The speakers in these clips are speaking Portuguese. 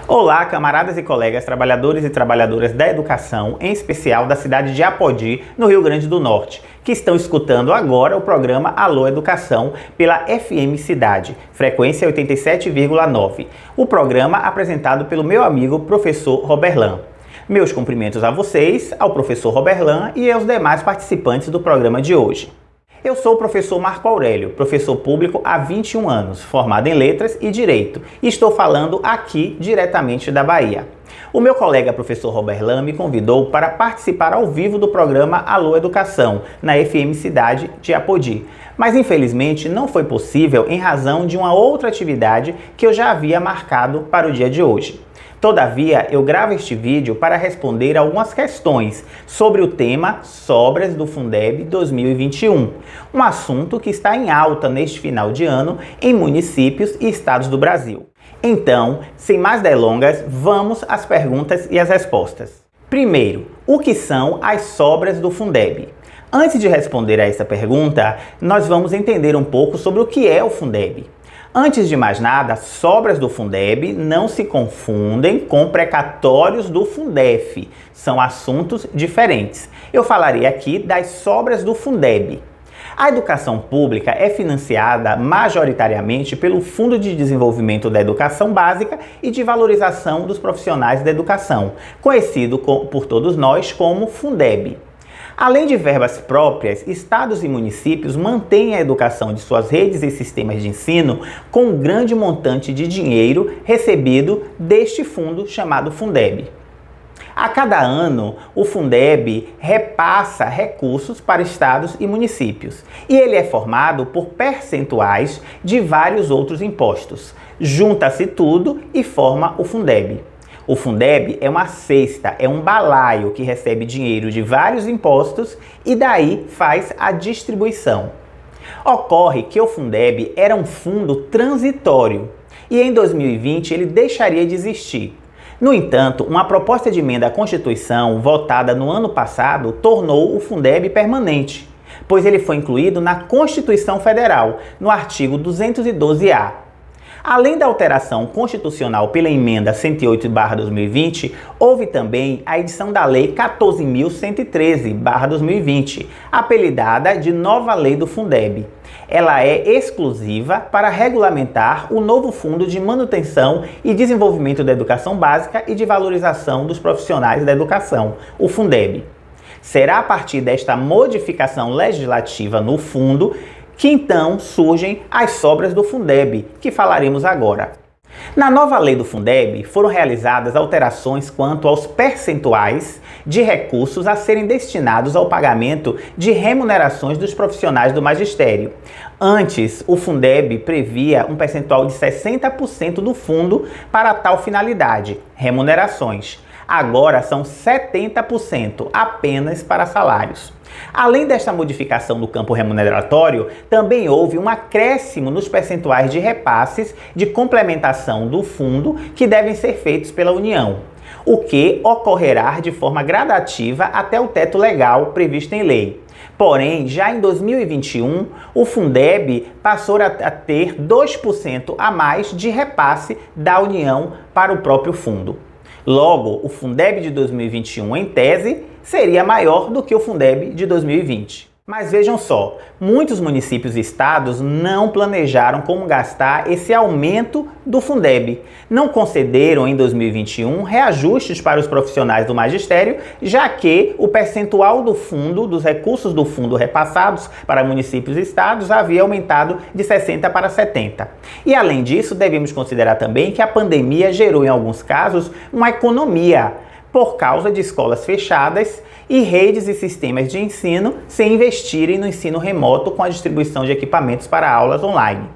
Olá, camaradas e colegas, trabalhadores e trabalhadoras da educação, em especial da cidade de Apodi, no Rio Grande do Norte, que estão escutando agora o programa Alô Educação pela FM Cidade, frequência 87,9. O programa apresentado pelo meu amigo professor Roberlan. Meus cumprimentos a vocês, ao professor Roberlan e aos demais participantes do programa de hoje. Eu sou o professor Marco Aurélio, professor público há 21 anos, formado em Letras e Direito, e estou falando aqui diretamente da Bahia. O meu colega professor Roberlan me convidou para participar ao vivo do programa Alô Educação, na FM Cidade de Apodi, mas infelizmente não foi possível em razão de uma outra atividade que eu já havia marcado para o dia de hoje. Todavia, eu gravo este vídeo para responder algumas questões sobre o tema Sobras do Fundeb 2021, um assunto que está em alta neste final de ano em municípios e estados do Brasil. Então, sem mais delongas, vamos às perguntas e às respostas. Primeiro, o que são as sobras do Fundeb? Antes de responder a essa pergunta, nós vamos entender um pouco sobre o que é o Fundeb. Antes de mais nada, sobras do Fundeb não se confundem com precatórios do Fundef. São assuntos diferentes. Eu falarei aqui das sobras do Fundeb. A educação pública é financiada majoritariamente pelo Fundo de Desenvolvimento da Educação Básica e de Valorização dos Profissionais da Educação, conhecido por todos nós como Fundeb. Além de verbas próprias, estados e municípios mantêm a educação de suas redes e sistemas de ensino com um grande montante de dinheiro recebido deste fundo chamado Fundeb. A cada ano, o Fundeb repassa recursos para estados e municípios, e ele é formado por percentuais de vários outros impostos. Junta-se tudo e forma o Fundeb. O Fundeb é uma cesta, é um balaio que recebe dinheiro de vários impostos e daí faz a distribuição. Ocorre que o Fundeb era um fundo transitório e em 2020 ele deixaria de existir. No entanto, uma proposta de emenda à Constituição votada no ano passado tornou o Fundeb permanente, pois ele foi incluído na Constituição Federal, no artigo 212-A. Além da alteração constitucional pela emenda 108/2020, houve também a edição da Lei 14.113/2020, apelidada de Nova Lei do Fundeb. Ela é exclusiva para regulamentar o novo Fundo de Manutenção e Desenvolvimento da Educação Básica e de Valorização dos Profissionais da Educação, o Fundeb. Será a partir desta modificação legislativa no fundo que então surgem as sobras do Fundeb, que falaremos agora. Na nova lei do Fundeb foram realizadas alterações quanto aos percentuais de recursos a serem destinados ao pagamento de remunerações dos profissionais do magistério. Antes, o Fundeb previa um percentual de 60% do fundo para tal finalidade, remunerações. Agora são 70% apenas para salários. Além desta modificação do campo remuneratório, também houve um acréscimo nos percentuais de repasses de complementação do fundo que devem ser feitos pela União, o que ocorrerá de forma gradativa até o teto legal previsto em lei. Porém, já em 2021, o Fundeb passou a ter 2% a mais de repasse da União para o próprio fundo. Logo, o Fundeb de 2021, em tese, seria maior do que o Fundeb de 2020. Mas vejam só, muitos municípios e estados não planejaram como gastar esse aumento do Fundeb. Não concederam em 2021 reajustes para os profissionais do magistério, já que o percentual do fundo, dos recursos do fundo repassados para municípios e estados havia aumentado de 60% para 70%. E além disso, devemos considerar também que a pandemia gerou em alguns casos uma economia por causa de escolas fechadas e redes e sistemas de ensino sem investirem no ensino remoto com a distribuição de equipamentos para aulas online.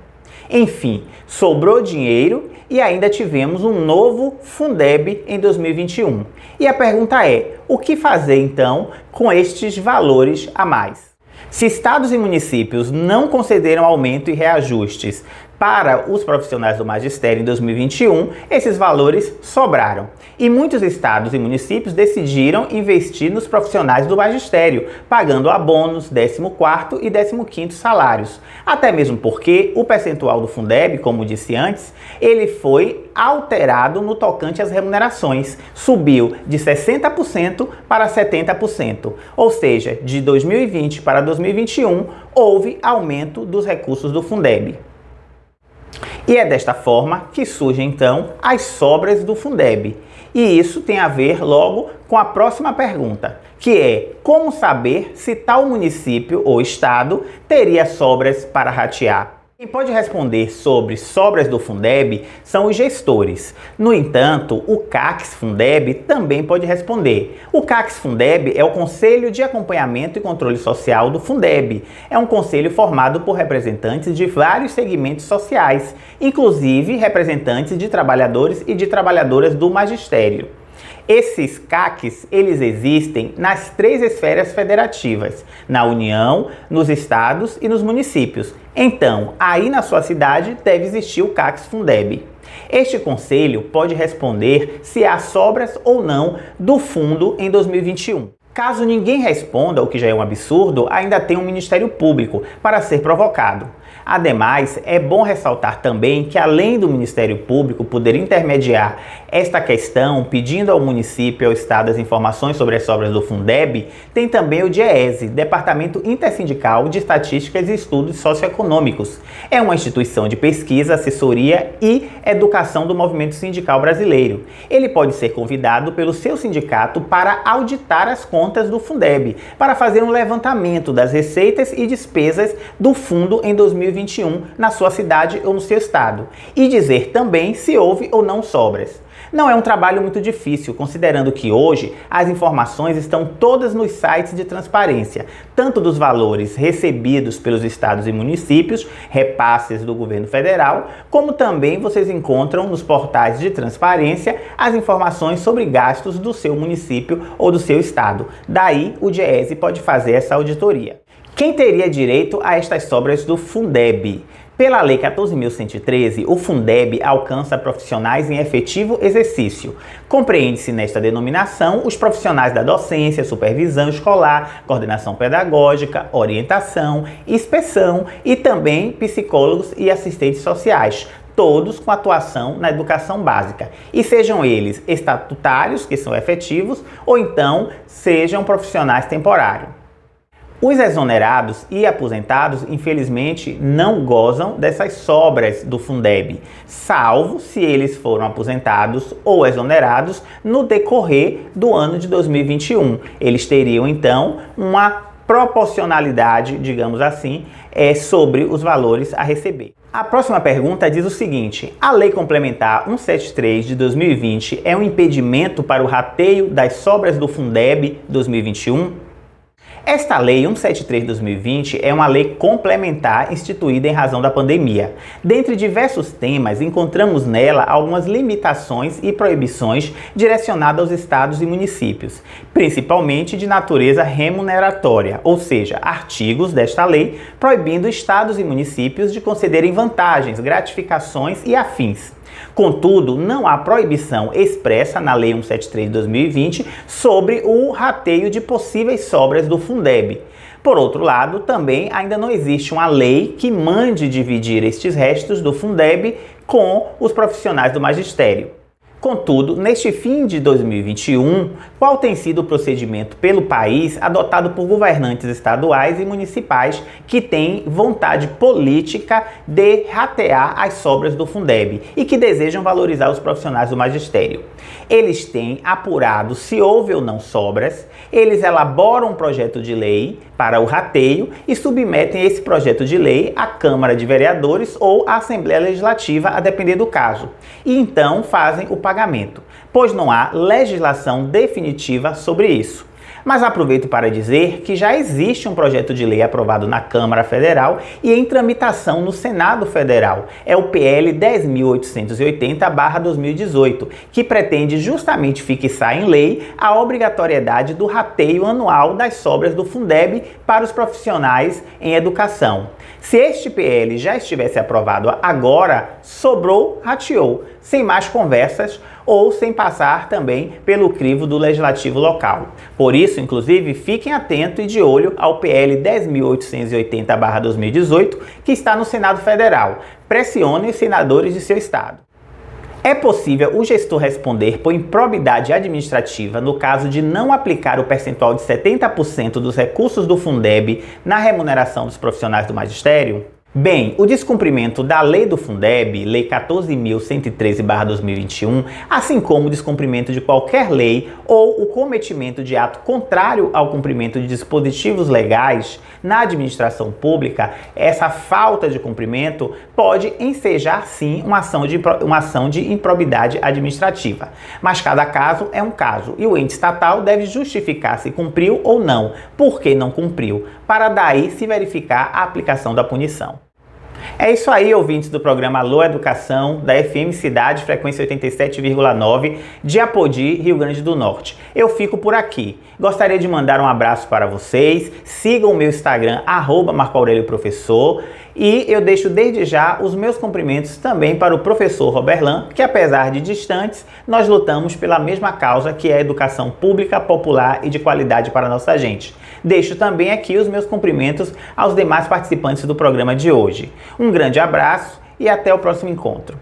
Enfim, sobrou dinheiro e ainda tivemos um novo Fundeb em 2021. E a pergunta é, o que fazer então com estes valores a mais? Se estados e municípios não concederam aumento e reajustes Para os profissionais do magistério em 2021, esses valores sobraram. E muitos estados e municípios decidiram investir nos profissionais do magistério, pagando abonos, 14º e 15º salários. Até mesmo porque o percentual do Fundeb, como disse antes, ele foi alterado no tocante às remunerações. Subiu de 60% para 70%. Ou seja, de 2020 para 2021, houve aumento dos recursos do Fundeb. E é desta forma que surgem então as sobras do Fundeb. E isso tem a ver logo com a próxima pergunta, que é como saber se tal município ou estado teria sobras para ratear. Quem pode responder sobre sobras do Fundeb são os gestores. No entanto, o CACS Fundeb também pode responder. O CACS Fundeb é o Conselho de Acompanhamento e Controle Social do Fundeb. É um conselho formado por representantes de vários segmentos sociais, inclusive representantes de trabalhadores e de trabalhadoras do magistério. Esses CACs, eles existem nas 3 esferas federativas, na União, nos estados e nos municípios. Então, aí na sua cidade deve existir o CACS Fundeb. Este conselho pode responder se há sobras ou não do fundo em 2021. Caso ninguém responda, o que já é um absurdo, ainda tem um Ministério Público para ser provocado. Ademais, é bom ressaltar também que, além do Ministério Público poder intermediar esta questão, pedindo ao município e ao Estado as informações sobre as sobras do Fundeb, tem também o DIEESE, Departamento Intersindical de Estatísticas e Estudos Socioeconômicos. É uma instituição de pesquisa, assessoria e educação do movimento sindical brasileiro. Ele pode ser convidado pelo seu sindicato para auditar as contas do Fundeb, para fazer um levantamento das receitas e despesas do fundo em 2021 na sua cidade ou no seu estado, e dizer também se houve ou não sobras. Não é um trabalho muito difícil, considerando que hoje as informações estão todas nos sites de transparência, tanto dos valores recebidos pelos estados e municípios, repasses do governo federal, como também vocês encontram nos portais de transparência as informações sobre gastos do seu município ou do seu estado. Daí o DIEESE pode fazer essa auditoria. Quem teria direito a estas sobras do Fundeb? Pela Lei 14.113, o Fundeb alcança profissionais em efetivo exercício. Compreende-se nesta denominação os profissionais da docência, supervisão escolar, coordenação pedagógica, orientação, inspeção e também psicólogos e assistentes sociais, todos com atuação na educação básica, e sejam eles estatutários, que são efetivos, ou então sejam profissionais temporários. Os exonerados e aposentados, infelizmente, não gozam dessas sobras do Fundeb, salvo se eles foram aposentados ou exonerados no decorrer do ano de 2021. Eles teriam, então, uma proporcionalidade, digamos assim, sobre os valores a receber. A próxima pergunta diz o seguinte: a Lei Complementar 173 de 2020 é um impedimento para o rateio das sobras do Fundeb 2021? Esta Lei 173 de 2020 é uma lei complementar instituída em razão da pandemia. Dentre diversos temas, encontramos nela algumas limitações e proibições direcionadas aos estados e municípios, principalmente de natureza remuneratória, ou seja, artigos desta lei proibindo estados e municípios de concederem vantagens, gratificações e afins. Contudo, não há proibição expressa na Lei 173 de 2020 sobre o rateio de possíveis sobras do Fundeb. Por outro lado, também ainda não existe uma lei que mande dividir estes restos do Fundeb com os profissionais do magistério. Contudo, neste fim de 2021, qual tem sido o procedimento pelo país adotado por governantes estaduais e municipais que têm vontade política de ratear as sobras do Fundeb e que desejam valorizar os profissionais do magistério? Eles têm apurado se houve ou não sobras, eles elaboram um projeto de lei para o rateio e submetem esse projeto de lei à Câmara de Vereadores ou à Assembleia Legislativa, a depender do caso, e então fazem o pagamento, pois não há legislação definitiva sobre isso. Mas aproveito para dizer que já existe um projeto de lei aprovado na Câmara Federal e em tramitação no Senado Federal. É o PL 10.880/2018, que pretende justamente fixar em lei a obrigatoriedade do rateio anual das sobras do Fundeb para os profissionais em educação. Se este PL já estivesse aprovado agora, sobrou, rateou, sem mais conversas ou sem passar também pelo crivo do legislativo local. Por isso, inclusive, fiquem atentos e de olho ao PL 10.880/2018, que está no Senado Federal. Pressione os senadores de seu estado. É possível o gestor responder por improbidade administrativa no caso de não aplicar o percentual de 70% dos recursos do Fundeb na remuneração dos profissionais do magistério? Bem, o descumprimento da lei do Fundeb, Lei 14.113/2021, assim como o descumprimento de qualquer lei ou o cometimento de ato contrário ao cumprimento de dispositivos legais na administração pública, essa falta de cumprimento pode ensejar sim uma ação de improbidade administrativa. Mas cada caso é um caso e o ente estatal deve justificar se cumpriu ou não, por que não cumpriu, para daí se verificar a aplicação da punição. É isso aí, ouvintes do programa Alô Educação, da FM Cidade, frequência 87,9, de Apodi, Rio Grande do Norte. Eu fico por aqui. Gostaria de mandar um abraço para vocês. Sigam o meu Instagram, @MarcoAurélioProfessor. E eu deixo desde já os meus cumprimentos também para o professor Roberlan, que apesar de distantes, nós lutamos pela mesma causa, que é a educação pública, popular e de qualidade para a nossa gente. Deixo também aqui os meus cumprimentos aos demais participantes do programa de hoje. Um grande abraço e até o próximo encontro.